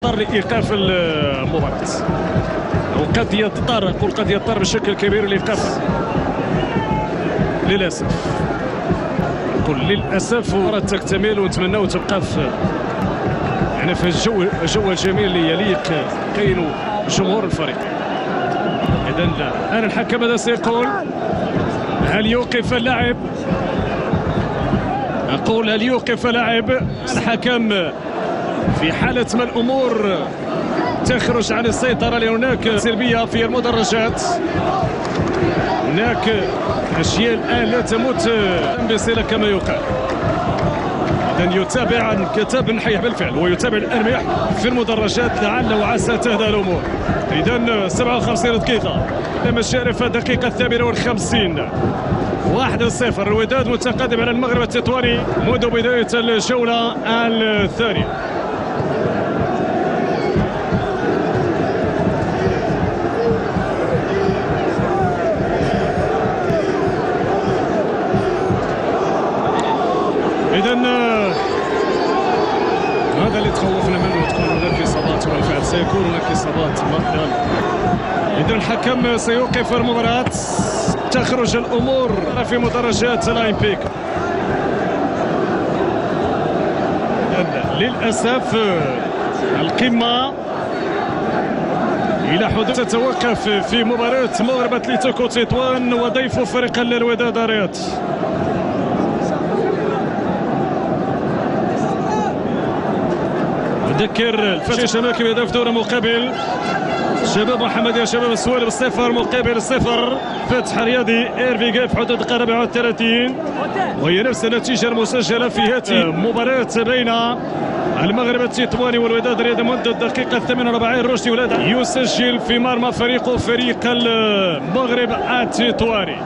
اضطر لايقاف المباراة، وقد يضطر، نقول قد يضطر بشكل كبير لايقاف للاسف. نقول للاسف المباراة تكتمل ونتمناو تبقى في يعني في الجو الجميل اللي يليق كاين جمهور الفريق. اذا الان الحكم ماذا سيقول؟ هل يوقف اللاعب؟ أقول هل يوقف لاعب؟ الحكم في حالة ما الأمور تخرج عن السيطرة لأن هناك سلبية في المدرجات، هناك أشياء الآن لا تمت بصلة كما يقال. إذن يتابع كتاب نحيه بالفعل ويتابع الآن ما يحدث في المدرجات لعل وعسى تهدى الأمور. إذن 57 دقيقة مشارف الدقيقة 58 1-0 الوداد متقدم على المغرب التطواني منذ بداية الجولة الثانية. إذن هذا اللي تخوفنا منه، تكون هناك إصابات وبالفعل سيكون هناك إصابات. إذن الحكم سيوقف المباراة، تخرج الأمور في مدرجات الأولمبيك. للأسف القمة إلى حدود تتوقف في مباراة مغرب أتلتيكو تطوان وضيف فريق الوداد رياض. أذكر الفريق الشمالي بهدف دور مقابل شباب محمد يا شباب السوالب 0 مقابل 0. فتح رياضي إيرفيغا في حدود الدقيقة 34 وهي نفس النتيجة المسجلة في هذه المباراة بين المغرب التطواني والوداد رياضي منذ الدقيقة 48. رشدي ولاد يسجل في مرمى فريقه فريق المغرب التطواني.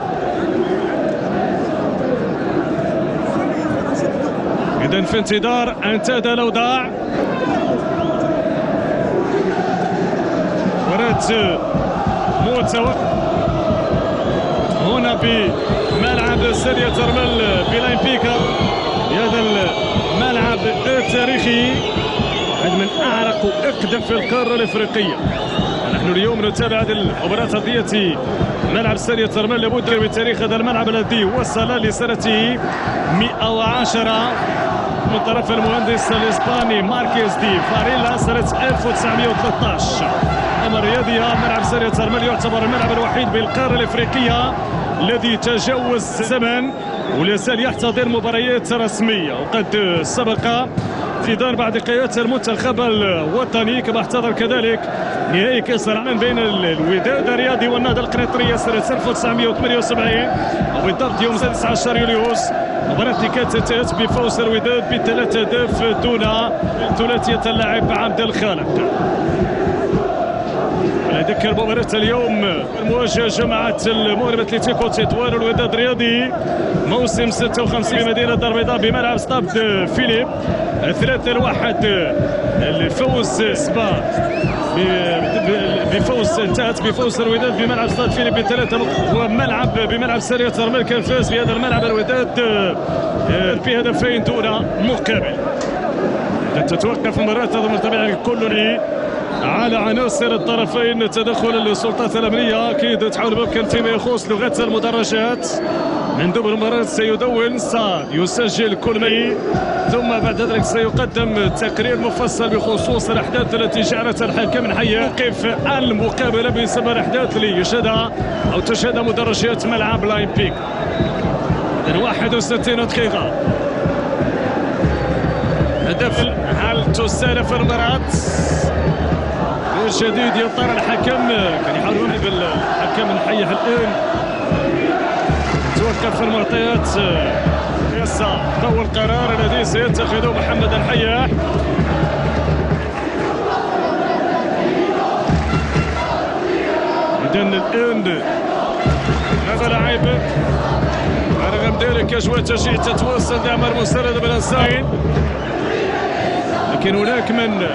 إذن في انتظار أن تهدى الأوضاع. مباراة هنا بملعب سالية ترمل بلايمبيكا، هذا الملعب التاريخي واحد من أعرق وأقدم في القارة الإفريقية. نحن اليوم نتابع هذه المباراة الرياضية ملعب سالية ترمل. لابد بتاريخ هذا الملعب الذي وصل لسنته 110 من طرف المهندس الإسباني ماركيز دي فاريلا سنة 1913. الرياضية ملعب سالية ترمل يعتبر الملعب الوحيد بالقارة الإفريقية الذي تجاوز زمن ولا زال يحتضن مباريات رسمية. وقد سبق انتظار بعد قيادة المنتخب الوطني كما احتضر كذلك نهائي كأس العالم بين الوداد الرياضي والنهضة القنيطرية سنة 1978 وبالضبط يوم 16 يوليوز. مباراة اللي كانت انتهت بفوز الوداد ب3 أهداف دون ثلاثية اللاعب عبد الخالق. نذكر مباراة اليوم المواجهة جماعة المغرب أتلتيكو تطوان والوداد الرياضي موسم 56 بمدينة الدار البيضاء بملعب ستاد فيليب 3-1. الفوز بفوز انتهت بفوز الوداد بملعب ستاد فيليب ب3 وملعب بملعب سالية ترمل كان فاز بهذا الملعب الوداد بهدفين دون مقابل. تتوقف المباراة تظل طبيعي كل على عناصر الطرفين. تدخل السلطات الأمنية أكيد تحاول بمكان فيما يخص لغة المدرجات. من دبر المباراة سيدون يسجل كل مي ثم بعد ذلك سيقدم تقرير مفصل بخصوص الأحداث التي جعلت الحكم نحية يوقف المقابلة بسبب الأحداث اللي يشهدها أو تشهدها مدرجات ملعب الأولمبيك. 61 دقيقة هدف. هل تسالف المباراة؟ من جديد يضطر الحكم، كان يحاول بالحكم نحيه الآن توقف المعطيات يسا ضوء القرار الذي سيتخذه محمد الحياح. إذن الآن هذا لاعب رغم ذلك أجواء تشجيع تتواصل دعم المساندة بالأنصارين، لكن هناك من